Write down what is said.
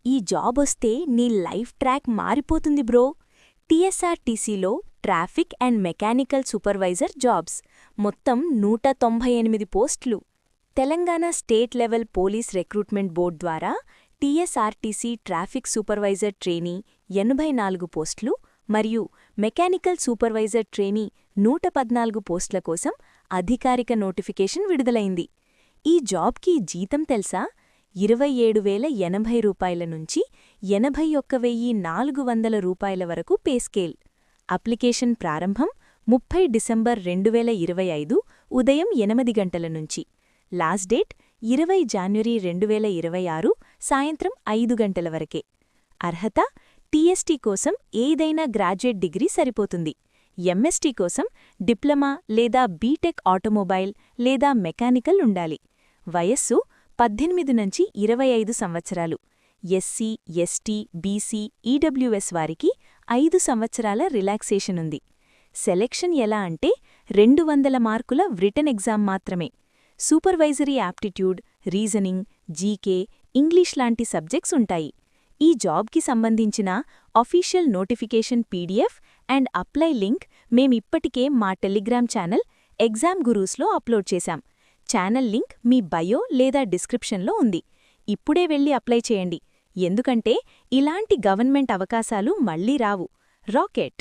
ఈ జాబొస్తే నీ లైఫ్ ట్రాక్ మారిపోతుంది బ్రో. టీఎస్ఆర్టీసీలో traffic and mechanical supervisor jobs. మొత్తం 198 పోస్టులు. Telangana state level police recruitment board ద్వారా టీఎస్ఆర్టీసీ ట్రాఫిక్ సూపర్వైజర్ ట్రైనీ 84 పోస్టులు మరియు మెకానికల్ సూపర్వైజర్ ట్రైనీ 114 పోస్టుల కోసం అధికారిక నోటిఫికేషన్ విడుదలైంది. ఈ జాబ్కి జీతం తెలుసా? 27,080 రూపాయల నుంచి 81,400 రూపాయల వరకు పే స్కేల్. అప్లికేషన్ ప్రారంభం 30 డిసెంబర్ 2025 ఉదయం 8 గంటల నుంచి. లాస్ట్ డేట్ 20 జనవరి 2026 సాయంత్రం 5 గంటల వరకే. అర్హత: టీఎస్టీ కోసం ఏదైనా గ్రాడ్యుయేట్ డిగ్రీ సరిపోతుంది. ఎంఎస్టీ కోసం డిప్లొమా లేదా బీటెక్ ఆటోమొబైల్ లేదా మెకానికల్ ఉండాలి. వయస్సు 18 నుంచి 25 సంవత్సరాలు. ఎస్సీ, ఎస్టీ, బీసీ, ఈడబ్ల్యూఎస్ వారికి 5 సంవత్సరాల రిలాక్సేషన్ ఉంది. సెలెక్షన్ ఎలా అంటే 200 మార్కుల వ్రిటన్ ఎగ్జామ్ మాత్రమే. Supervisory aptitude, reasoning, GK, English లాంటి సబ్జెక్ట్స్ ఉంటాయి. ఈ జాబ్కి సంబంధించిన official notification PDF and apply link మేమిప్పటికే మా టెలిగ్రామ్ ఛానల్ ఎగ్జామ్ గురూస్లో అప్లోడ్ చేశాం. ఛానల్ లింక్ మీ బయో లేదా డిస్క్రిప్షన్లో ఉంది. ఇప్పుడే వెళ్ళి అప్లై చేయండి, ఎందుకంటే ఇలాంటి గవర్నమెంట్ అవకాశాలు మళ్లీ రావు. రాకెట్.